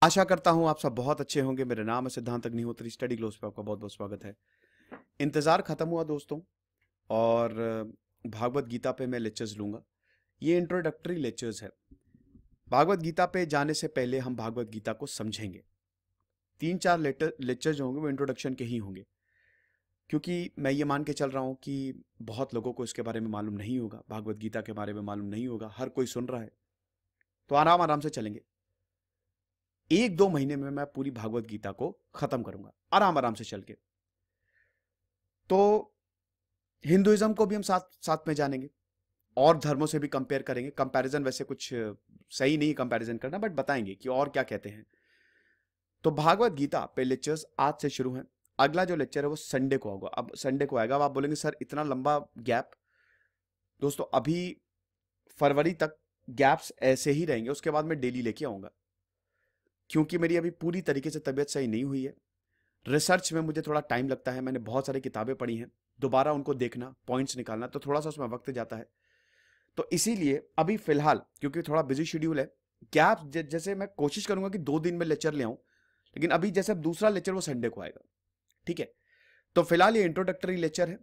आशा करता हूं आप सब बहुत अच्छे होंगे। मेरा नाम है सिद्धांत अग्निहोत्री। स्टडी ग्लोस पे आपका बहुत बहुत स्वागत है। इंतजार खत्म हुआ दोस्तों, और भागवत गीता पे मैं लेक्चर्स लूंगा। ये इंट्रोडक्टरी लेक्चर्स है। भागवत गीता पे जाने से पहले हम भागवत गीता को समझेंगे। 3-4 लेक्चर जो होंगे वो इंट्रोडक्शन के ही होंगे, क्योंकि मैं ये मान के चल रहा हूँ कि बहुत लोगों को इसके बारे में मालूम नहीं होगा, भागवत गीता के बारे में मालूम नहीं होगा। हर कोई सुन रहा है, तो आराम आराम से चलेंगे। 1-2 महीने में मैं पूरी भागवत गीता को खत्म करूंगा, आराम आराम से चल के। तो हिंदुइज्म को भी हम साथ साथ में जानेंगे, और धर्मों से भी कंपेयर करेंगे। कंपैरिजन वैसे कुछ सही नहीं कंपैरिजन करना, बट बताएंगे कि और क्या कहते हैं। तो भागवत गीता पे लेक्चर्स आज से शुरू हैं। अगला जो लेक्चर है वो संडे को होगा। अब संडे को आएगा। अब आप बोलेंगे सर इतना लंबा गैप। दोस्तों अभी फरवरी तक गैप्स ऐसे ही रहेंगे, उसके बाद मैं डेली लेके आऊंगा, क्योंकि मेरी अभी पूरी तरीके से तबीयत सही नहीं हुई है। रिसर्च में मुझे थोड़ा टाइम लगता है। मैंने बहुत सारी किताबें पढ़ी हैं, दोबारा उनको देखना, पॉइंट्स निकालना, तो थोड़ा सा उसमें वक्त जाता है। तो इसीलिए अभी फिलहाल, क्योंकि थोड़ा बिजी शेड्यूल है, गैप जैसे मैं कोशिश करूंगा कि 2 दिन में लेक्चर ले आऊं, लेकिन अभी जैसे दूसरा लेक्चर वो संडे को आएगा। ठीक है, तो फिलहाल ये इंट्रोडक्टरी लेक्चर है।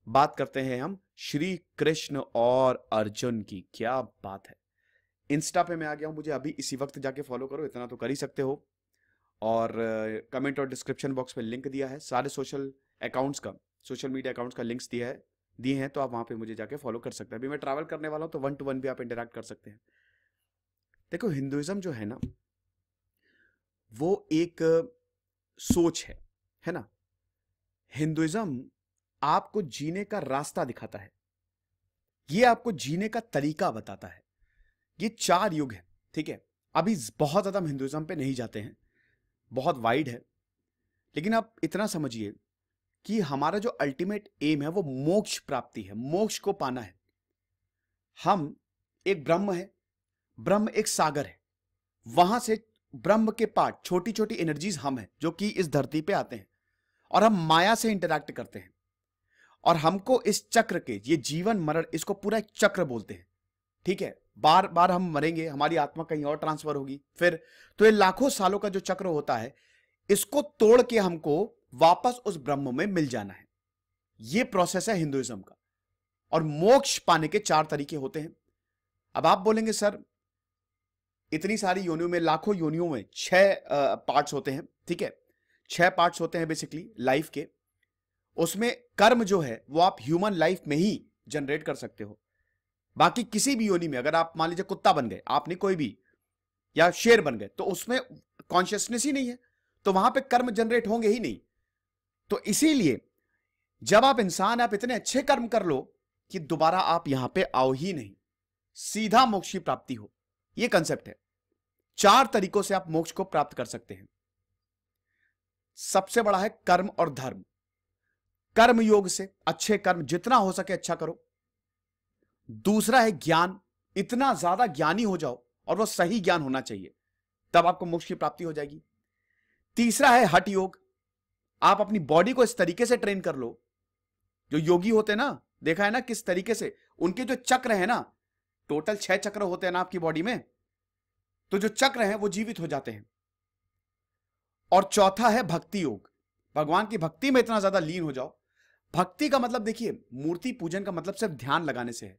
बात करते हैं हम श्री कृष्ण और अर्जुन की। क्या बात है। इंस्टा पे मैं आ गया हूं, मुझे अभी इसी वक्त जाके फॉलो करो, इतना तो कर ही सकते हो। और कमेंट और डिस्क्रिप्शन बॉक्स में लिंक दिया है, सारे सोशल मीडिया अकाउंट्स का लिंक्स दिए हैं, तो आप वहां पे मुझे जाके फॉलो कर सकते हैं। अभी मैं ट्रैवल करने वाला हूं, तो 1-to-1 भी आप इंटरेक्ट कर सकते हैं। देखो, हिंदुइज्म जो है ना, वो एक सोच है ना। हिंदुइज्म आपको जीने का रास्ता दिखाता है, ये आपको जीने का तरीका बताता है। ये 4 युग है, ठीक है। अभी बहुत ज्यादा हम हिंदुइज्म पे नहीं जाते हैं, बहुत वाइड है, लेकिन आप इतना समझिए कि हमारा जो अल्टीमेट एम है वो मोक्ष प्राप्ति है, मोक्ष को पाना है। हम एक ब्रह्म है, ब्रह्म एक सागर है, वहां से ब्रह्म के पार्ट, छोटी छोटी एनर्जीज हम हैं, जो कि इस धरती पे आते हैं, और हम माया से इंटरैक्ट करते हैं। और हमको इस चक्र के, ये जीवन मरण, इसको पूरा एक चक्र बोलते हैं, ठीक है। बार बार हम मरेंगे, हमारी आत्मा कहीं और ट्रांसफर होगी, फिर तो ये लाखों सालों का जो चक्र होता है, इसको तोड़ के हमको वापस उस ब्रह्म में मिल जाना है। यह प्रोसेस है हिंदुइज्म का। और मोक्ष पाने के 4 तरीके होते हैं। अब आप बोलेंगे सर इतनी सारी योनियों में, लाखों योनियों में 6 पार्ट्स होते हैं, ठीक है। 6 पार्ट्स होते हैं बेसिकली लाइफ के। उसमें कर्म जो है वो आप ह्यूमन लाइफ में ही जनरेट कर सकते हो। बाकी किसी भी योनि में, अगर आप मान लीजिए कुत्ता बन गए, आपने कोई भी, या शेर बन गए, तो उसमें कॉन्शियसनेस ही नहीं है, तो वहां पे कर्म जनरेट होंगे ही नहीं। तो इसीलिए जब आप इंसान, आप इतने अच्छे कर्म कर लो कि दोबारा आप यहां पे आओ ही नहीं, सीधा मोक्ष की प्राप्ति हो। यह कंसेप्ट है। 4 तरीकों से आप मोक्ष को प्राप्त कर सकते हैं। सबसे बड़ा है कर्म और धर्म। कर्म योग से, अच्छे कर्म जितना हो सके अच्छा करो। दूसरा है ज्ञान, इतना ज्यादा ज्ञानी हो जाओ, और वो सही ज्ञान होना चाहिए, तब आपको मोक्ष की प्राप्ति हो जाएगी। तीसरा है हठ योग। आप अपनी बॉडी को इस तरीके से ट्रेन कर लो, जो योगी होते हैं ना, देखा है ना किस तरीके से उनके जो चक्र है ना, टोटल 6 चक्र होते हैं ना आपकी बॉडी में, तो जो चक्र हैं वो जीवित हो जाते हैं। और चौथा है भक्ति योग। भगवान की भक्ति में इतना ज्यादा लीन हो जाओ। भक्ति का मतलब देखिए, मूर्ति पूजन का मतलब सिर्फ ध्यान लगाने से है।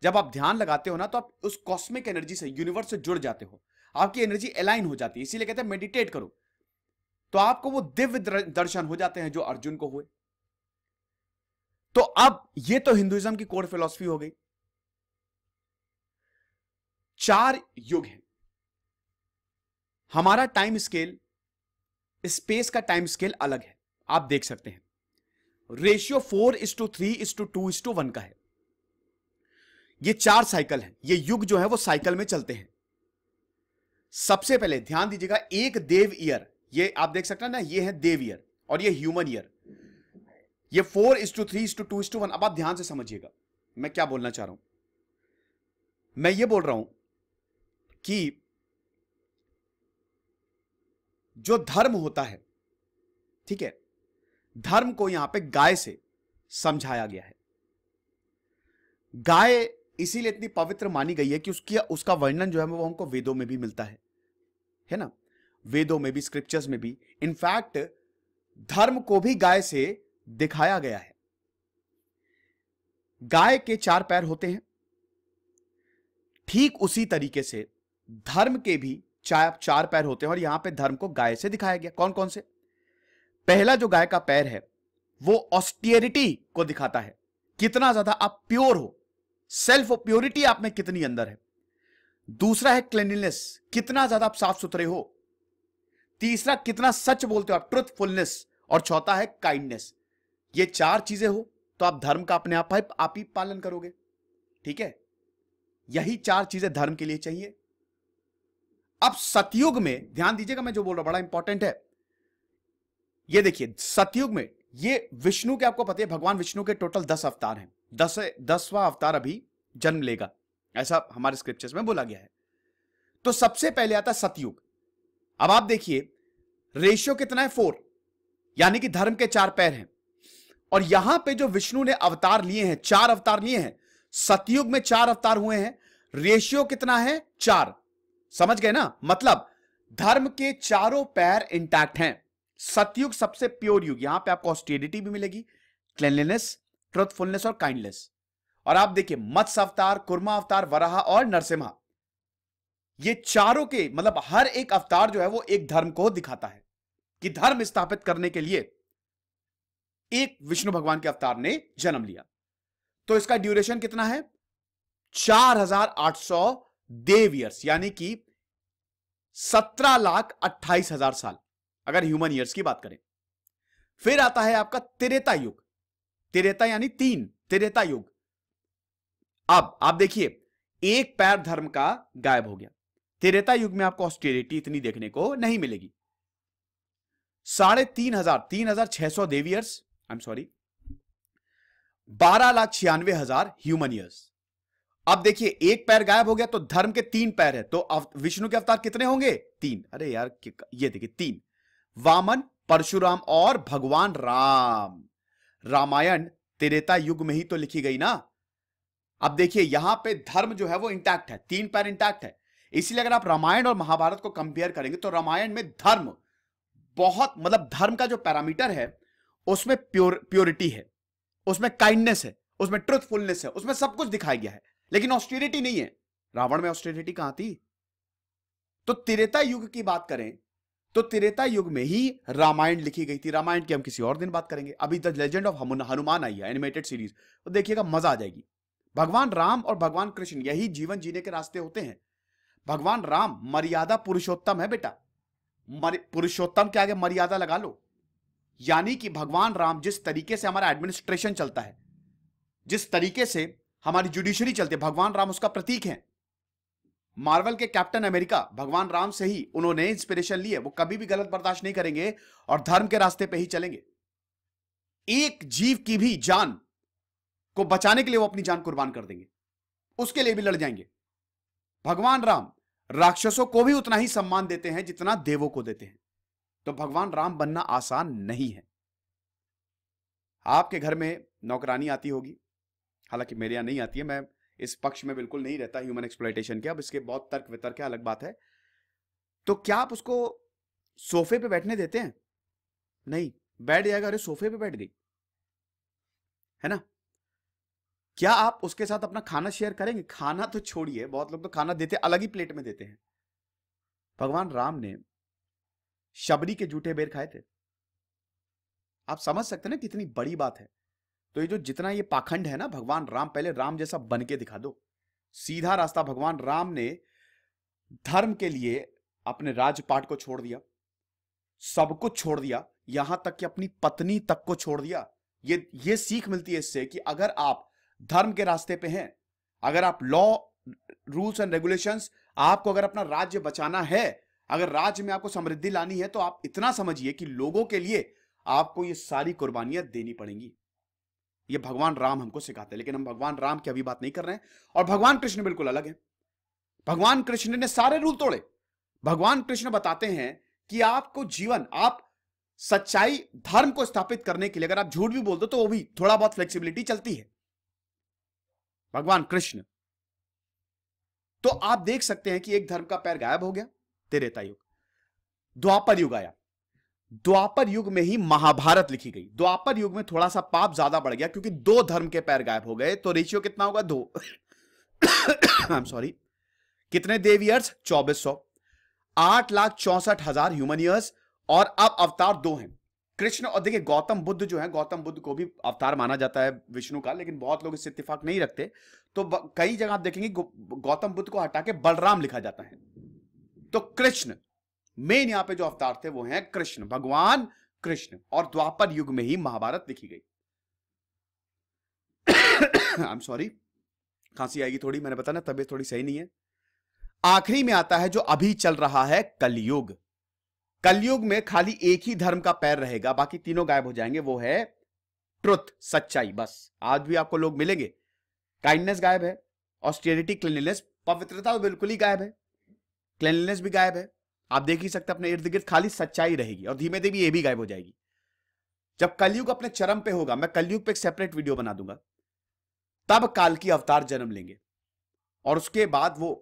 जब आप ध्यान लगाते हो ना, तो आप उस कॉस्मिक एनर्जी से, यूनिवर्स से जुड़ जाते हो, आपकी एनर्जी अलाइन हो जाती है। इसीलिए कहते हैं मेडिटेट करो, तो आपको वो दिव्य दर्शन हो जाते हैं जो अर्जुन को हुए। तो अब ये तो हिंदुइज्म की कोर फिलॉसफी हो गई। 4 युग हैं। हमारा टाइम स्केल, स्पेस का टाइम स्केल अलग है, आप देख सकते हैं। रेशियो 4:3:2:1 का है। ये 4 साइकिल है। ये युग जो है वो साइकिल में चलते हैं। सबसे पहले ध्यान दीजिएगा, एक देव ईयर, ये आप देख सकते हैं ना, ये है देव ईयर और ये ह्यूमन ईयर। ये 4:3:2:1। अब आप ध्यान से समझिएगा मैं क्या बोलना चाह रहा हूं। मैं ये बोल रहा हूं कि जो धर्म होता है, ठीक है, धर्म को यहां पे गाय से समझाया गया है। गाय इसीलिए इतनी पवित्र मानी गई है कि उसका वर्णन जो है वो हमको वेदों में भी मिलता है ना। वेदों में भी, स्क्रिप्चर्स में भी। इनफैक्ट धर्म को भी गाय से दिखाया गया है। गाय के 4 पैर होते हैं, ठीक उसी तरीके से धर्म के भी 4 पैर होते हैं, और यहां पे धर्म को गाय से दिखाया गया। कौन कौन से? पहला जो गाय का पैर है वो ऑस्टियरिटी को दिखाता है, कितना ज्यादा आप प्योर हो, सेल्फ प्योरिटी आप में कितनी अंदर है। दूसरा है क्लीनलीनेस, कितना ज्यादा आप साफ सुथरे हो। तीसरा, कितना सच बोलते हो आप, ट्रुथफुलनेस। और चौथा है काइंडनेस। ये 4 चीजें हो तो आप धर्म का अपने आप ही पालन करोगे। ठीक है, यही 4 चीजें धर्म के लिए चाहिए। अब सतयुग में ध्यान दीजिएगा, मैं जो बोल रहा हूं बड़ा इंपॉर्टेंट है। ये देखिए, सतयुग में ये विष्णु के, आपको पता है भगवान विष्णु के टोटल 10 अवतार हैं। 10वां अवतार अभी जन्म लेगा, ऐसा हमारे स्क्रिप्चर्स में बोला गया है। तो सबसे पहले आता सतयुग। अब आप देखिए रेशियो कितना है, 4, यानी कि धर्म के 4 पैर हैं। और यहां पे जो विष्णु ने अवतार लिए हैं, 4 अवतार लिए हैं, सतयुग में 4 अवतार हुए हैं। रेशियो कितना है, 4। समझ गए ना? मतलब धर्म के चारों पैर इंटैक्ट हैं। सतयुग सबसे प्योर युग, यहां पे आपको ऑस्टेरिटी भी मिलेगी, क्लीनलीनेस, ट्रुथफुलनेस और काइंडनेस। और आप देखिए मत्स्य अवतार, कुर्मा अवतार, वराह और नरसिम्हा, ये चारों के मतलब हर एक अवतार जो है वो एक धर्म को दिखाता है कि धर्म स्थापित करने के लिए एक विष्णु भगवान के अवतार ने जन्म लिया। तो इसका ड्यूरेशन कितना है, 4800 देव ईयर्स, यानी कि 17,28,000 साल, अगर ह्यूमन ईयर्स की बात करें। फिर आता है आपका त्रेता युग। त्रेता यानी 3, त्रेता युग। अब आप देखिए एक पैर धर्म का गायब हो गया। त्रेता युग में आपको ऑस्टेरिटी इतनी देखने को नहीं मिलेगी। 3,600 देव years, I am sorry, 12,96,000 human years. अब देखिए एक पैर गायब हो गया तो धर्म के 3 पैर है, तो विष्णु के अवतार कितने होंगे, 3। अरे यार ये देखिए 3, वामन, परशुराम और भगवान राम। रामायण त्रेता युग में ही तो लिखी गई ना। अब देखिए यहां पे धर्म जो है वो इंटैक्ट है, 3 पैर इंटैक्ट है। इसलिए अगर आप रामायण और महाभारत को कंपेयर करेंगे तो रामायण में धर्म बहुत, मतलब धर्म का जो पैरामीटर है उसमें प्योरिटी है, उसमें काइंडनेस है, उसमें ट्रुथफुलनेस है, उसमें सब कुछ दिखाया गया है। लेकिन ऑस्टेरिटी नहीं है। रावण में ऑस्टेरिटी कहां थी? तो त्रेता युग की बात करें तो त्रेता युग में ही रामायण लिखी गई थी। रामायण की हम किसी और दिन बात करेंगे। अभी द लेजेंड ऑफ हनुमान आई है, एनिमेटेड सीरीज, तो देखिएगा मजा आ जाएगी। भगवान राम और भगवान कृष्ण यही जीवन जीने के रास्ते होते हैं। भगवान राम मर्यादा पुरुषोत्तम है बेटा, पुरुषोत्तम के आगे मर्यादा लगा लो। यानी कि भगवान राम जिस तरीके से हमारा एडमिनिस्ट्रेशन चलता है, जिस तरीके से हमारी जुडिशरी चलती है, भगवान राम उसका प्रतीक है। मार्वल के कैप्टन अमेरिका भगवान राम से ही उन्होंने इंस्पिरेशन ली है। वो कभी भी गलत बर्दाश्त नहीं करेंगे और धर्म के रास्ते पे ही चलेंगे। एक जीव की भी जान को बचाने के लिए वो अपनी जान कुर्बान कर देंगे, उसके लिए भी लड़ जाएंगे। भगवान राम राक्षसों को भी उतना ही सम्मान देते हैं जितना देवों को देते हैं। तो भगवान राम बनना आसान नहीं है। आपके घर में नौकरानी आती होगी, हालांकि मेरे यहां नहीं आती है, मैं इस पक्ष में बिल्कुल नहीं रहता ह्यूमन एक्सप्लॉयटेशन के। अब इसके बहुत तर्क वितर्क है, अलग बात है। तो क्या आप उसको सोफे पे बैठने देते हैं? नहीं, बैठ जाएगा, अरे सोफे पे बैठ गई, है ना। क्या आप उसके साथ अपना खाना शेयर करेंगे? खाना तो छोड़िए, बहुत लोग तो खाना देते अलग ही प्लेट में देते हैं। भगवान राम ने शबरी के जूठे बेर खाए थे। आप समझ सकते हैं ना कितनी बड़ी बात है। तो ये जो जितना ये पाखंड है ना, भगवान राम, पहले राम जैसा बन के दिखा दो। सीधा रास्ता। भगवान राम ने धर्म के लिए अपने राजपाट को छोड़ दिया, सब कुछ छोड़ दिया, यहां तक कि अपनी पत्नी तक को छोड़ दिया। ये सीख मिलती है इससे कि अगर आप धर्म के रास्ते पे हैं, अगर आप लॉ, रूल्स एंड रेगुलेशंस, आपको अगर अपना राज्य बचाना है, अगर राज्य में आपको समृद्धि लानी है, तो आप इतना समझिए कि लोगों के लिए आपको ये सारी कुर्बानियां देनी पड़ेंगी। ये भगवान राम हमको सिखाते हैं। लेकिन हम भगवान राम की अभी बात नहीं कर रहे हैं। और भगवान कृष्ण बिल्कुल अलग है। भगवान कृष्ण ने सारे रूल तोड़े। भगवान कृष्ण बताते हैं कि आपको जीवन, आप सच्चाई, धर्म को स्थापित करने के लिए अगर आप झूठ भी बोल दो तो वो भी थोड़ा बहुत फ्लेक्सिबिलिटी चलती है। भगवान कृष्ण। तो आप देख सकते हैं कि एक धर्म का पैर गायब हो गया, त्रेता युग। द्वापर युग आया, द्वापर युग में ही महाभारत लिखी गई। द्वापर युग में थोड़ा सा पाप ज्यादा बढ़ गया क्योंकि 2 धर्म के पैर गायब हो गए, तो रेशियो कितना होगा 2। आई एम सॉरी, कितने देव ईयर्स 2400, 8,64,000 ह्यूमन ईयर्स, और अब अवतार 2 हैं, कृष्ण और देखिए गौतम बुद्ध जो है, गौतम बुद्ध को भी अवतार माना जाता है विष्णु का, लेकिन बहुत लोग इससे इत्तेफाक नहीं रखते। तो कई जगह आप देखेंगे गौतम बुद्ध को हटा के बलराम लिखा जाता है। तो कृष्ण मेन यहां पे जो अवतार थे वो हैं कृष्ण, भगवान कृष्ण, और द्वापर युग में ही महाभारत लिखी गई। आई एम सॉरी, खांसी आएगी थोड़ी, मैंने बताया ना तबीयत थोड़ी सही नहीं है। आखिरी में आता है जो अभी चल रहा है कलयुग। कलयुग में खाली एक ही धर्म का पैर रहेगा, बाकी तीनों गायब हो जाएंगे, वो है ट्रुथ, सच्चाई। बस आज भी आपको लोग मिलेंगे, काइंडनेस गायब है, ऑस्टेरिटी, क्लीनलीनेस, पवित्रता तो बिल्कुल ही गायब है, क्लीनलीनेस भी गायब है, आप देख ही सकते अपने इर्द गिर्द, खाली सच्चाई रहेगी, और धीमे धीमे ये भी गायब हो जाएगी। जब कलयुग अपने चरम पे होगा, मैं कलयुग पे एक सेपरेट वीडियो बना दूंगा, तब काल की अवतार जन्म लेंगे, और उसके बाद वो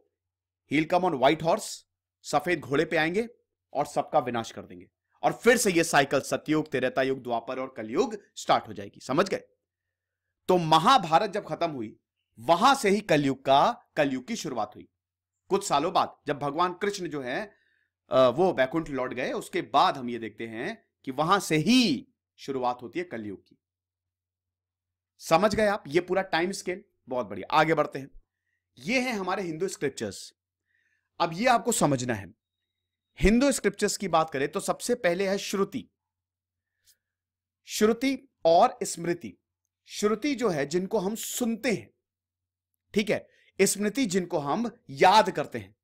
he'll come on white horse, सफेद घोड़े पे आएंगे और सबका विनाश कर देंगे, और फिर से ये साइकिल सतयुग, त्रेता युग, द्वापर और कलयुग स्टार्ट हो जाएगी। समझ गए? तो महाभारत जब खत्म हुई, वहां से ही कलयुग की शुरुआत हुई। कुछ सालों बाद जब भगवान कृष्ण जो है वो वैकुंठ लौट गए, उसके बाद हम ये देखते हैं कि वहां से ही शुरुआत होती है कलयुग की। समझ गए आप ये पूरा टाइम स्केल? बहुत बढ़िया, आगे बढ़ते हैं। ये हैं हमारे हिंदू स्क्रिप्चर्स। अब ये आपको समझना है, हिंदू स्क्रिप्चर्स की बात करें तो सबसे पहले है श्रुति। श्रुति और स्मृति। श्रुति जो है जिनको हम सुनते हैं, ठीक है, स्मृति जिनको हम याद करते हैं।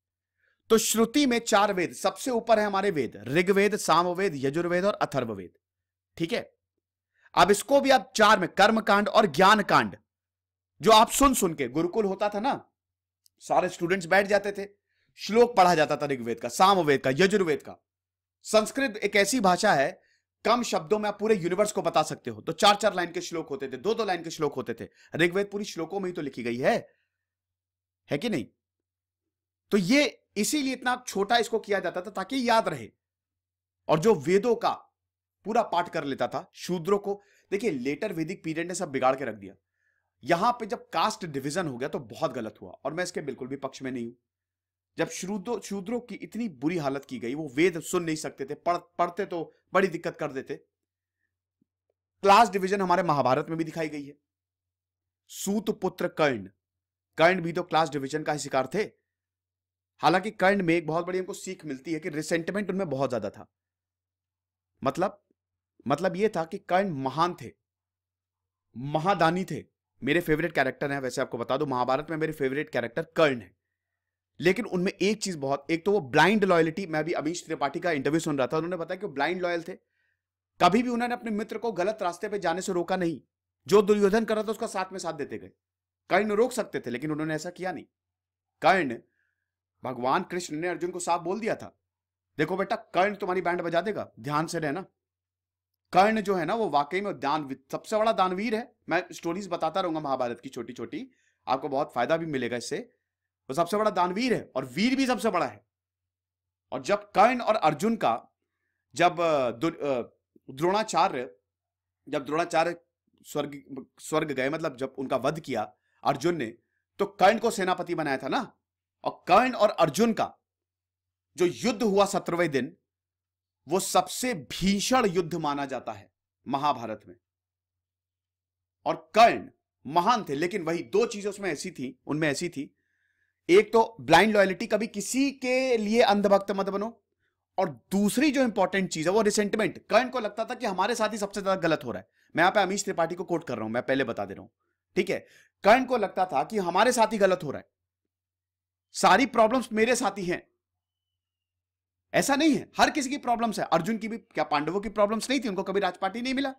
तो श्रुति में 4 वेद, सबसे ऊपर है हमारे वेद, ऋग्वेद, सामवेद, यजुर्वेद और अथर्ववेद, ठीक है। अब इसको भी आप 4 में, कर्म कांड और ज्ञान कांड, जो आप सुन सुन के, गुरुकुल होता था ना, सारे स्टूडेंट्स बैठ जाते थे, श्लोक पढ़ा जाता था ऋग्वेद का, सामवेद का, यजुर्वेद का। संस्कृत एक ऐसी भाषा है, कम शब्दों में आप पूरे यूनिवर्स को बता सकते हो। तो 4-4 लाइन के श्लोक होते थे, 2-2 लाइन के श्लोक होते थे। ऋग्वेद पूरी श्लोकों में ही तो लिखी गई है कि नहीं? तो ये इसीलिए इतना छोटा इसको किया जाता था ताकि याद रहे। और जो वेदों का पूरा पाठ कर लेता था, शूद्रों को, देखिए लेटर वैदिक पीरियड ने सब बिगाड़ के रख दिया। यहां पे जब कास्ट डिवीजन हो गया तो बहुत गलत हुआ, और मैं इसके बिल्कुल भी पक्ष में नहीं हूं। जब शूद्रों की इतनी बुरी हालत की गई, वो वेद सुन नहीं सकते थे, पढ़ते तो बड़ी दिक्कत कर देते। क्लास डिवीजन हमारे महाभारत में भी दिखाई गई है। सूत पुत्र कर्ण, कर्ण भी तो क्लास डिवीजन का ही शिकार थे। हालांकि कर्ण में एक बहुत बड़ी हमको सीख मिलती है कि रिसेंटमेंट उनमें बहुत ज्यादा था। मतलब यह था कि कर्ण महान थे, महादानी थे, मेरे फेवरेट कैरेक्टर हैं। वैसे आपको बता दो, महाभारत में मेरे फेवरेट कैरेक्टर कर्ण है। लेकिन उनमें एक चीज एक तो वो ब्लाइंड लॉयल्टी। मैं भी अमीश त्रिपाठी का इंटरव्यू सुन रहा था, उन्होंने बताया कि वो ब्लाइंड लॉयल थे। कभी भी उन्होंने अपने मित्र को गलत रास्ते पे जाने से रोका नहीं। जो दुर्योधन कर रहा था उसका साथ में साथ देते गए। कर्ण रोक सकते थे लेकिन उन्होंने ऐसा किया नहीं। कर्ण, भगवान कृष्ण ने अर्जुन को साफ बोल दिया था, देखो बेटा, कर्ण तुम्हारी बैंड बजा देगा, ध्यान से रहना। कर्ण जो है ना, वो वाकई में सबसे बड़ा दानवीर है। मैं स्टोरीज बताता रहूंगा महाभारत की छोटी छोटी, आपको बहुत फायदा भी मिलेगा इससे। वो सबसे बड़ा दानवीर है और वीर भी सबसे बड़ा है। और जब कर्ण और अर्जुन का, जब द्रोणाचार्य स्वर्ग गए, मतलब जब उनका वध किया अर्जुन ने, तो कर्ण को सेनापति बनाया था ना। और कर्ण और अर्जुन का जो युद्ध हुआ 17वें दिन, वो सबसे भीषण युद्ध माना जाता है महाभारत में। और कर्ण महान थे, लेकिन वही 2 चीजें उनमें ऐसी थी। एक तो ब्लाइंड लॉयल्टी, कभी किसी के लिए अंधभक्त मत बनो। और दूसरी जो इंपॉर्टेंट चीज है वो रिसेंटमेंट। कर्ण को लगता था कि हमारे साथ ही सबसे ज्यादा गलत हो रहा है। मैं यहां पे अमीश त्रिपाठी को कोट कर रहा हूं, मैं पहले बता दे रहा हूं, ठीक है। कर्ण को लगता था कि हमारे साथ ही गलत हो रहा है, सारी प्रॉब्लम्स मेरे साथ ही हैं। ऐसा नहीं है, हर किसी की प्रॉब्लम्स है। अर्जुन की भी, क्या पांडवों की प्रॉब्लम्स नहीं थी? उनको कभी राजपाटी नहीं मिला।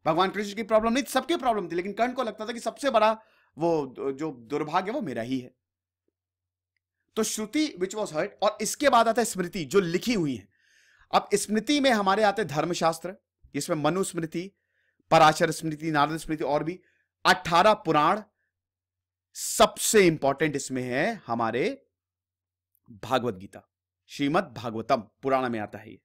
भगवान कृष्ण की प्रॉब्लम नहीं थी, सबकी प्रॉब्लम थी। लेकिन कर्ण को लगता था कि सबसे बड़ा वो जो दुर्भाग्य वो मेरा ही है। तो श्रुति विच वॉज हर्ट, और इसके बाद आता है स्मृति, जो लिखी हुई है। अब स्मृति में हमारे आते धर्मशास्त्र, इसमें मनुस्मृति, पराशर स्मृति, नारद स्मृति, और भी 18 पुराण। सबसे इंपॉर्टेंट इसमें है हमारे भागवत गीता। श्रीमद् भागवतम पुराण में आता है ये।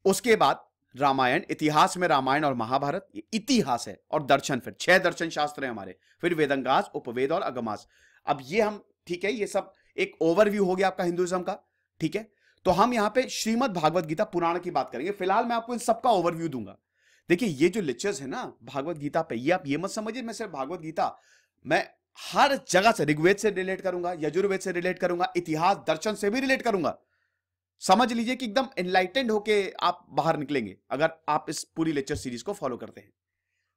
उसके बाद रामायण, इतिहास में रामायण और महाभारत, ये इतिहास है। और दर्शन, फिर 6 दर्शन शास्त्र हैं हमारे, फिर वेदंगास, उपवेद और अगमास। अब ये हम, ठीक है, ये सब एक ओवरव्यू हो गया आपका हिंदुइज्म का, ठीक है। तो हम यहां पे श्रीमद् भागवत गीता पुराण की बात करेंगे। फिलहाल मैं आपको इन सबका ओवरव्यू दूंगा। देखिए ये जो लेक्चर्स है ना भागवत गीता पे, ये आप ये मत समझिए मैं सिर्फ भागवत गीता, मैं हर जगह से, ऋग्वेद से रिलेट करूंगा, यजुर्वेद से रिलेट करूंगा, इतिहास दर्शन से भी रिलेट करूंगा। समझ लीजिए कि एकदम एनलाइटेंड होके आप बाहर निकलेंगे अगर आप इस पूरी लेक्चर सीरीज को फॉलो करते हैं।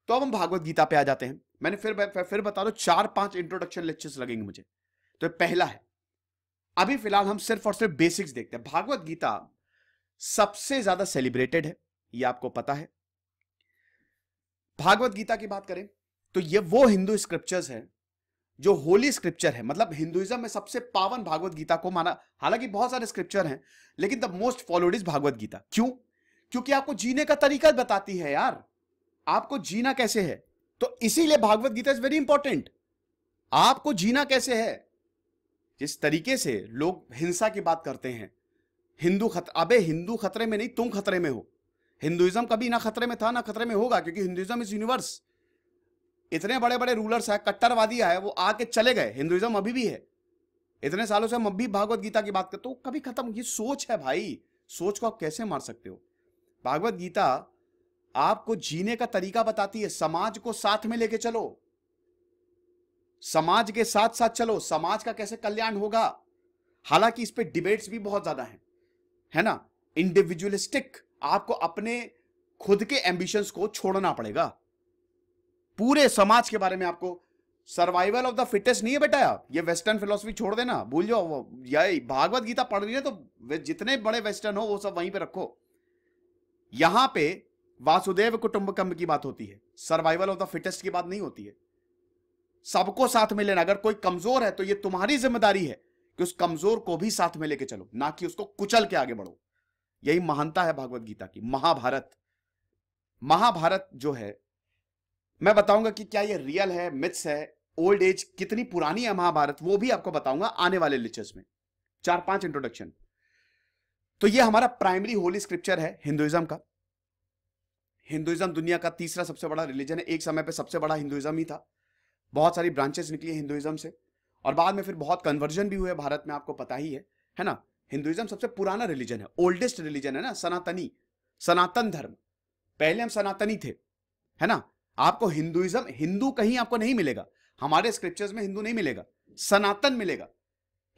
तो अब हम भागवत गीता पे आ जाते हैं। मैंने फिर बता दो 4-5 इंट्रोडक्शन लेक्चर्स लगेंगे मुझे। तो पहला है, अभी फिलहाल हम सिर्फ और सिर्फ बेसिक्स देखते हैं। भागवत गीता सबसे ज्यादा सेलिब्रेटेड है, ये आपको पता है। भागवत गीता की बात करें तो ये वो हिंदू स्क्रिप्चर्स है जो होली स्क्रिप्चर है, मतलब हिंदुइज्म में सबसे पावन भागवत गीता को माना। हालांकि बहुत सारे स्क्रिप्चर हैं लेकिन the most followed is Bhagavad Gita. क्यों? क्योंकि आपको जीने का तरीका बताती है यार, आपको जीना कैसे है। तो इसीलिए Bhagavad Gita is very important. आपको जीना कैसे है, जिस तरीके से लोग हिंसा की बात करते हैं, अबे हिंदू खतरे में नहीं, तुम खतरे में हो। हिंदुइज्म कभी ना खतरे में था ना खतरे में होगा, क्योंकि हिंदुइज्म इज यूनिवर्स। इतने बड़े बड़े रूलर्स है, कट्टरवादी आए, वो आके चले गए, हिंदुइज्म अभी भी है। इतने सालों से हम अभी भागवत गीता की बात करते, तो कभी खत्म। ये सोच है भाई, सोच को आप कैसे मार सकते हो। भागवत गीता आपको जीने का तरीका बताती है। समाज को साथ में लेके चलो, समाज के साथ साथ चलो, समाज का कैसे कल्याण होगा। हालांकि इस पे डिबेट्स भी बहुत ज्यादा हैं, है ना। इंडिविजुअलिस्टिक, आपको अपने खुद के एम्बिशंस को छोड़ना पड़ेगा। पूरे समाज के बारे में आपको, सर्वाइवल ऑफ द फिटेस्ट नहीं है बेटा, ये वेस्टर्न फिलोसफी छोड़ देना, भूल जाओ। यही भागवत गीता पढ़ रही है तो जितने बड़े वेस्टर्न हो वो सब वहीं पे रखो। यहां पे वासुदेव कुटुंबकम की बात होती है, सर्वाइवल ऑफ द फिटेस्ट की बात नहीं होती है। सबको साथ में लेना, अगर कोई कमजोर है तो ये तुम्हारी जिम्मेदारी है कि उस कमजोर को भी साथ में लेके चलो, ना कि उसको कुचल के आगे बढ़ो। यही महानता है भागवत गीता की। महाभारत जो है, मैं बताऊंगा कि क्या ये रियल है, मिथ्स है, ओल्ड एज कितनी पुरानी है महाभारत, वो भी आपको बताऊंगा आने वाले लेक्चर्स में। 4-5 इंट्रोडक्शन। तो ये हमारा प्राइमरी होली स्क्रिप्चर है हिंदुइज्म का। हिंदुइज्म दुनिया का तीसरा सबसे बड़ा रिलीजन है। एक समय पे सबसे बड़ा हिंदुइज्म ही था, बहुत सारी ब्रांचेस निकली हिंदुइज्म से, और बाद में फिर बहुत कन्वर्जन भी हुए भारत में, आपको पता ही है ना। हिंदुइज्म सबसे पुराना रिलीजन है, ओल्डेस्ट रिलीजन है ना, सनातनी, सनातन धर्म। पहले हम सनातनी थे, है ना। आपको हिंदुइज्म, हिंदू कहीं आपको नहीं मिलेगा, हमारे स्क्रिप्चर्स में हिंदू नहीं मिलेगा, सनातन मिलेगा।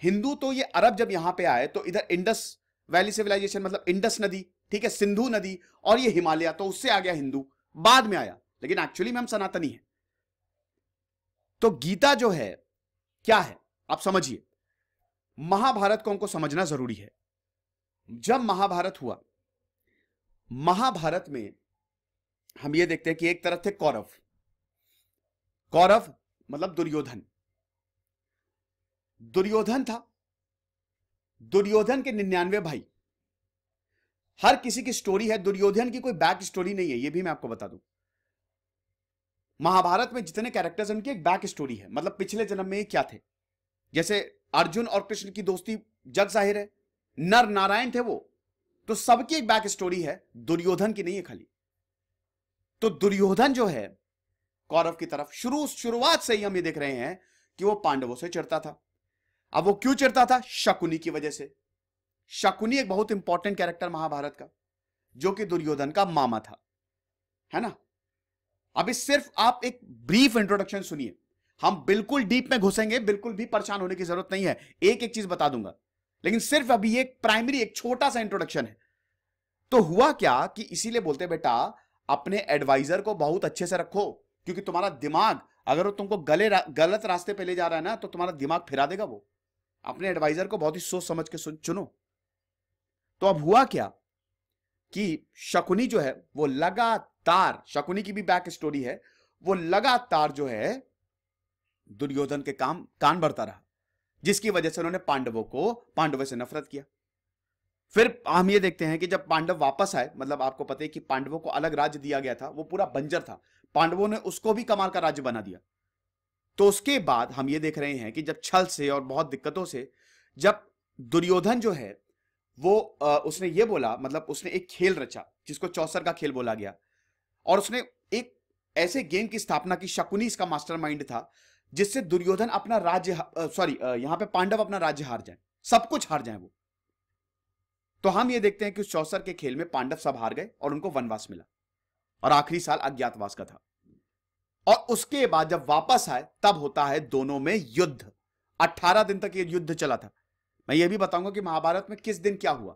हिंदू तो ये अरब जब यहां पे आए तो इधर इंडस वैली सिविलाइजेशन, मतलब इंडस नदी, ठीक है, सिंधु नदी, और ये हिमालय, तो उससे आ गया हिंदू, बाद में आया, लेकिन एक्चुअली में हम सनातनी हैं। तो गीता जो है क्या है आप समझिए। महाभारत को हमको समझना जरूरी है। जब महाभारत हुआ, महाभारत में हम ये देखते हैं कि एक तरफ थे कौरव, कौरव मतलब दुर्योधन। दुर्योधन था, दुर्योधन के 99 भाई। हर किसी की स्टोरी है, दुर्योधन की कोई बैक स्टोरी नहीं है, ये भी मैं आपको बता दूं। महाभारत में जितने कैरेक्टर्स हैं उनकी एक बैक स्टोरी है, मतलब पिछले जन्म में ये क्या थे। जैसे अर्जुन और कृष्ण की दोस्ती जग जाहिर है, नर नारायण थे वो, तो सबकी एक बैक स्टोरी है, दुर्योधन की नहीं है खाली। तो दुर्योधन जो है कौरव की तरफ, शुरुआत से ही हम ये देख रहे हैं कि वो पांडवों से चिढ़ता था। अब वो क्यों चिढ़ता था? शकुनी की वजह से। शकुनी एक बहुत इंपॉर्टेंट कैरेक्टर महाभारत का, जो कि दुर्योधन का मामा था, है ना। अभी सिर्फ आप एक ब्रीफ इंट्रोडक्शन सुनिए, हम बिल्कुल डीप में घुसेंगे, बिल्कुल भी परेशान होने की जरूरत नहीं है, एक एक चीज बता दूंगा, लेकिन सिर्फ अभी एक प्राइमरी, एक छोटा सा इंट्रोडक्शन है। तो हुआ क्या कि इसीलिए बोलते बेटा अपने एडवाइजर को बहुत अच्छे से रखो, क्योंकि तुम्हारा दिमाग अगर वो तुमको गलत रास्ते पे ले जा रहा है ना, तो तुम्हारा दिमाग फिरा देगा वो। अपने एडवाइजर को बहुत ही सोच समझ के चुनो। तो अब हुआ क्या कि शकुनी जो है वो लगातार, शकुनी की भी बैक स्टोरी है, वो लगातार जो है दुर्योधन के कान भरता रहा, जिसकी वजह से उन्होंने पांडवों से नफरत किया। फिर हम ये देखते हैं कि जब पांडव वापस आए, मतलब आपको पता है कि पांडवों को अलग राज्य दिया गया था, वो पूरा बंजर था, पांडवों ने उसको भी कमाल का राज्य बना दिया। तो उसके बाद हम ये देख रहे हैं कि जब छल से और बहुत दिक्कतों से जब दुर्योधन जो है वो उसने ये बोला, मतलब उसने एक खेल रचा जिसको चौसर का खेल बोला गया, और उसने एक ऐसे गेम की स्थापना की, शकुनी इसका मास्टरमाइंड था, जिससे दुर्योधन अपना राज्य, सॉरी यहां पे पांडव अपना राज्य हार जाए, सब कुछ हार जाए वो। तो हम ये देखते हैं कि उस चौसर के खेल में पांडव सब हार गए और उनको वनवास मिला, और आखिरी साल अज्ञातवास का था। और उसके बाद जब वापस आए तब होता है दोनों में युद्ध। 18 दिन तक ये युद्ध चला था। मैं ये भी बताऊंगा कि महाभारत में किस दिन क्या हुआ।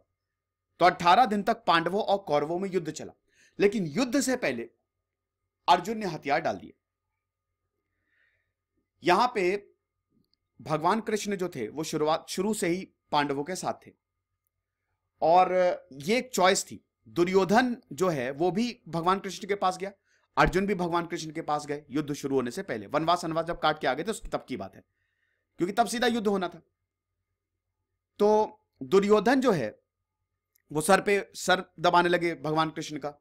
तो 18 दिन तक पांडवों और कौरवों में युद्ध चला, लेकिन युद्ध से पहले अर्जुन ने हथियार डाल दिए। यहां पे भगवान कृष्ण जो थे वो शुरू से ही पांडवों के साथ थे, और ये एक चॉइस थी। दुर्योधन जो है वो भी भगवान कृष्ण के पास गया, अर्जुन भी भगवान कृष्ण के पास गए युद्ध शुरू होने से पहले। वनवास जब काट के आ गए थे तब की बात है, क्योंकि तब सीधा युद्ध होना था। तो दुर्योधन जो है वो सर पे सर दबाने लगे भगवान कृष्ण का,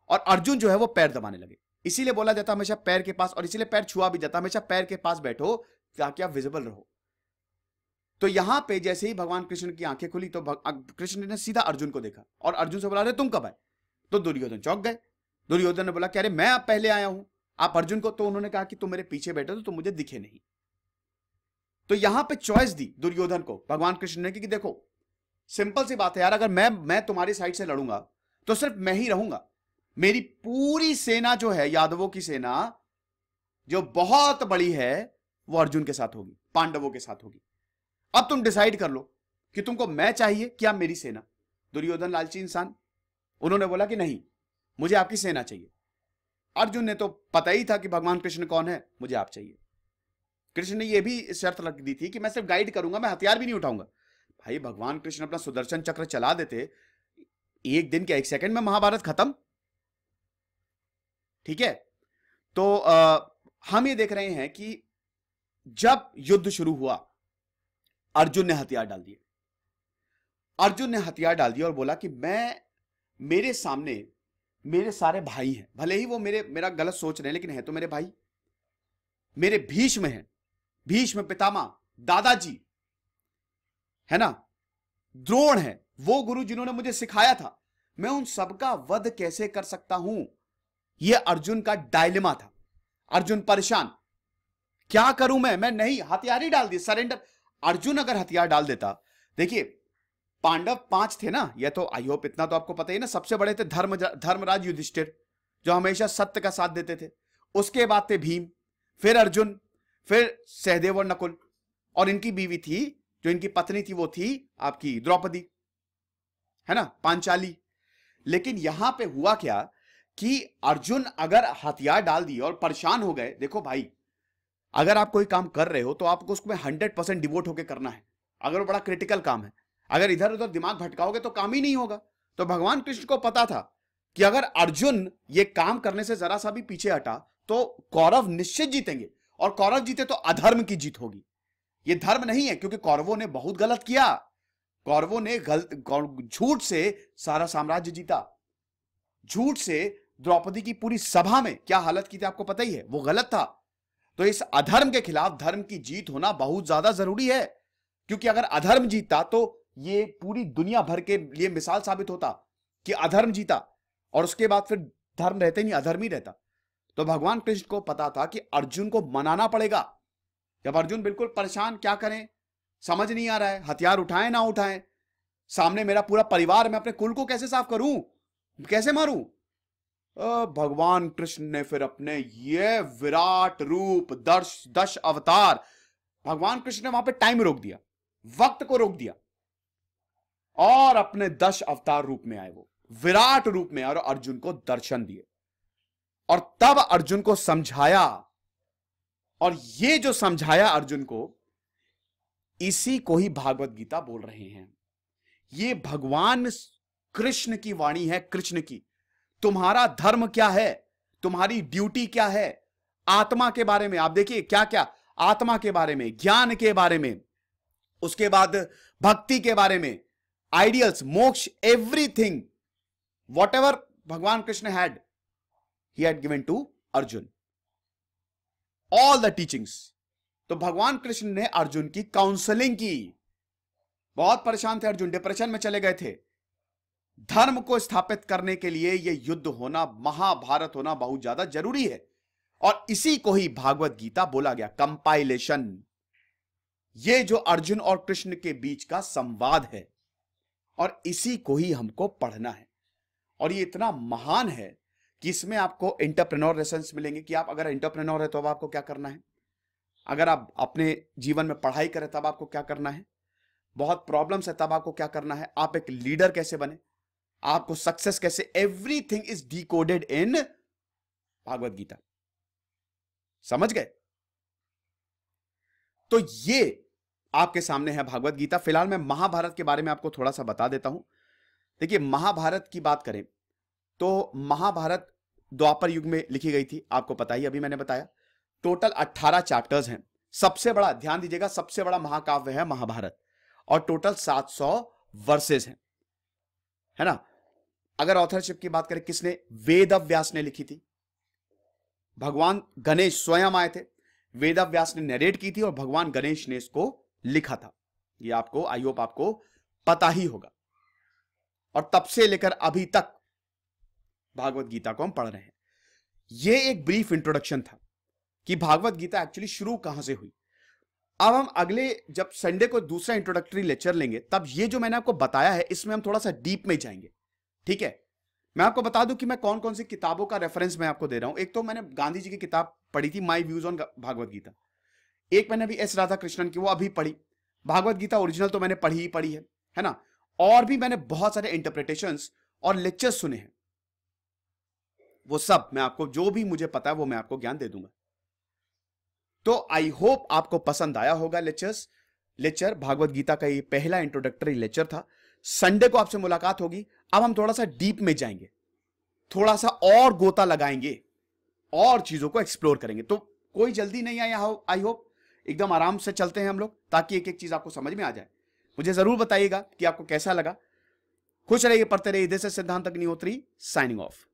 और अर्जुन जो है वो पैर दबाने लगे। इसीलिए बोला जाता हमेशा पैर के पास, और इसीलिए पैर छुआ भी जाता हमेशा पैर के पास बैठो ताकि आप विजिबल रहो। तो यहां पे जैसे ही भगवान कृष्ण की आंखें खुली तो कृष्ण ने सीधा अर्जुन को देखा, और अर्जुन से बोला, अरे तुम कब आए? तो दुर्योधन चौंक गए। दुर्योधन ने बोला कि अरे मैं अब पहले आया हूं, आप अर्जुन को। तो उन्होंने कहा कि तुम मेरे पीछे बैठे तो तुम मुझे दिखे नहीं। तो यहां पे चॉइस दी दुर्योधन को भगवान कृष्ण ने कि देखो सिंपल सी बात है यार, अगर मैं तुम्हारी साइड से लड़ूंगा तो सिर्फ मैं ही रहूंगा, मेरी पूरी सेना जो है, यादवों की सेना जो बहुत बड़ी है, वो अर्जुन के साथ होगी, पांडवों के साथ होगी। अब तुम डिसाइड कर लो कि तुमको मैं चाहिए क्या मेरी सेना। दुर्योधन लालची इंसान, उन्होंने बोला कि नहीं, मुझे आपकी सेना चाहिए। अर्जुन ने तो पता ही था कि भगवान कृष्ण कौन है, मुझे आप चाहिए। कृष्ण ने यह भी शर्त रख दी थी कि मैं सिर्फ गाइड करूंगा, मैं हथियार भी नहीं उठाऊंगा। भाई भगवान कृष्ण अपना सुदर्शन चक्र चला देते, एक दिन क्या एक सेकंड में महाभारत खत्म। ठीक है, तो हम ये देख रहे हैं कि जब युद्ध शुरू हुआ अर्जुन ने हथियार डाल दिए। अर्जुन ने हथियार डाल दिया और बोला कि मेरे सामने मेरे सारे भाई हैं, भले ही वो मेरा गलत सोच रहे हैं, लेकिन है तो मेरे भाई। मेरे भीष्म हैं, भीष्म पितामह, दादाजी है ना, द्रोण है, वो गुरु जिन्होंने मुझे सिखाया था। मैं उन सबका वध कैसे कर सकता हूं, यह अर्जुन का डायलेमा था। अर्जुन परेशान, क्या करूं मैं नहीं, हथियार ही डाल दिए, सरेंडर। अर्जुन अगर हथियार डाल देता, देखिए पांडव 5 थे ना, ये तो आई होप इतना तो आपको पता ही ना। सबसे बड़े थे धर्मराज युधिष्ठिर, जो हमेशा सत्य का साथ देते थे। उसके बाद थे भीम, फिर अर्जुन, फिर सहदेव और नकुल, और इनकी बीवी थी, जो इनकी पत्नी थी, वो थी आपकी द्रौपदी, है ना, पांचाली। लेकिन यहां पे हुआ क्या कि अर्जुन अगर हथियार डाल दिए और परेशान हो गए। देखो भाई, अगर आप कोई काम कर रहे हो तो आपको उसमें 100% डिवोट होकर करना है। अगर वो बड़ा क्रिटिकल काम है, अगर इधर उधर दिमाग भटकाओगे तो काम ही नहीं होगा। तो भगवान कृष्ण को पता था कि अगर अर्जुन ये काम करने से जरा सा भी पीछे हटा तो कौरव निश्चित जीतेंगे, और कौरव जीते तो अधर्म की जीत होगी। ये धर्म नहीं है, क्योंकि कौरवों ने बहुत गलत किया। कौरवों ने झूठ से सारा साम्राज्य जीता, झूठ से द्रौपदी की पूरी सभा में क्या हालत की थी आपको पता ही है, वो गलत था। तो इस अधर्म के खिलाफ धर्म की जीत होना बहुत ज्यादा जरूरी है, क्योंकि अगर अधर्म जीता तो ये पूरी दुनिया भर के लिए मिसाल साबित होता कि अधर्म जीता, और उसके बाद फिर धर्म रहते नहीं, अधर्म ही रहता। तो भगवान कृष्ण को पता था कि अर्जुन को मनाना पड़ेगा। जब अर्जुन बिल्कुल परेशान, क्या करें समझ नहीं आ रहा है, हथियार उठाएं ना उठाएं, सामने मेरा पूरा परिवार, मैं अपने कुल को कैसे साफ करूं, कैसे मारूं। भगवान कृष्ण ने फिर अपने ये विराट रूप, 10 अवतार, भगवान कृष्ण ने वहां पे टाइम रोक दिया, वक्त को रोक दिया, और अपने 10 अवतार रूप में आए, वो विराट रूप में, और अर्जुन को दर्शन दिए, और तब अर्जुन को समझाया। और ये जो समझाया अर्जुन को, इसी को ही भागवत गीता बोल रहे हैं। ये भगवान कृष्ण की वाणी है, कृष्ण की। तुम्हारा धर्म क्या है, तुम्हारी ड्यूटी क्या है, आत्मा के बारे में आप देखिए क्या क्या, आत्मा के बारे में, ज्ञान के बारे में, उसके बाद भक्ति के बारे में, आइडियल्स, मोक्ष, everything, whatever Bhagwan Krishna had, he had given to Arjun, all the teachings. तो भगवान कृष्ण ने अर्जुन की काउंसलिंग की, बहुत परेशान थे अर्जुन, डिप्रेशन में चले गए थे। धर्म को स्थापित करने के लिए यह युद्ध होना, महाभारत होना बहुत ज्यादा जरूरी है। और इसी को ही भागवत गीता बोला गया, कंपाइलेशन। ये जो अर्जुन और कृष्ण के बीच का संवाद है, और इसी को ही हमको पढ़ना है। और ये इतना महान है कि इसमें आपको एंटरप्रेन्योर लेसन्स मिलेंगे कि आप अगर एंटरप्रेन्योर है तो अब आपको क्या करना है, अगर आप अपने जीवन में पढ़ाई करें तब आपको क्या करना है, बहुत प्रॉब्लम्स है तब आपको क्या करना है, आप एक लीडर कैसे बने, आपको सक्सेस कैसे, एवरीथिंग इज डिकोडेड इन भागवत गीता। समझ गए? तो ये आपके सामने है भागवत गीता। फिलहाल मैं महाभारत के बारे में आपको थोड़ा सा बता देता हूं। देखिए, महाभारत की बात करें तो महाभारत द्वापर युग में लिखी गई थी, आपको पता ही, अभी मैंने बताया। टोटल 18 चैप्टर्स हैं। सबसे बड़ा, ध्यान दीजिएगा, सबसे बड़ा महाकाव्य है महाभारत, और टोटल 700 वर्सेस हैं, है ना। अगर ऑथरशिप की बात करें, किसने, वेद व्यास ने लिखी थी। भगवान गणेश स्वयं आए थे, वेद व्यास ने नरेट की थी और भगवान गणेश ने इसको लिखा था। ये आपको, आई होप आपको पता ही होगा। और तब से लेकर अभी तक भागवत गीता को हम पढ़ रहे हैं। ये एक ब्रीफ इंट्रोडक्शन था कि भागवत गीता एक्चुअली शुरू कहां से हुई। अब हम अगले, जब संडे को दूसरा इंट्रोडक्टरी लेक्चर लेंगे, तब ये जो मैंने आपको बताया है इसमें हम थोड़ा सा डीप में जाएंगे, ठीक है। मैं आपको बता दूं कि मैं कौन कौन सी किताबों का रेफरेंस मैं आपको दे रहा हूं। एक तो मैंने गांधी जी की किताब पढ़ी थी, my views on Bhagavad Gita. एक मैंने अभी एस राधा कृष्णन की, वो अभी पढ़ी। भागवत गीता ओरिजिनल तो मैंने पढ़ी ही पढ़ी है ना। और भी मैंने बहुत सारे इंटरप्रिटेशंस और लेक्चर्स सुने हैं, वो सब मैं आपको, जो भी मुझे पता है वो मैं आपको ज्ञान दे दूंगा। तो आई होप आपको पसंद आया होगा लेक्चर। भागवत गीता का ये पहला इंट्रोडक्टरी लेक्चर था। संडे को आपसे मुलाकात होगी। अब हम थोड़ा सा डीप में जाएंगे, थोड़ा सा और गोता लगाएंगे, और चीजों को एक्सप्लोर करेंगे। तो कोई जल्दी नहीं है, आई होप एकदम आराम से चलते हैं हम लोग, ताकि एक एक चीज आपको समझ में आ जाए। मुझे जरूर बताइएगा कि आपको कैसा लगा। खुश रहिए, पढ़ते रहिए। दिस इज सिद्धांत अग्निहोत्री साइनिंग ऑफ।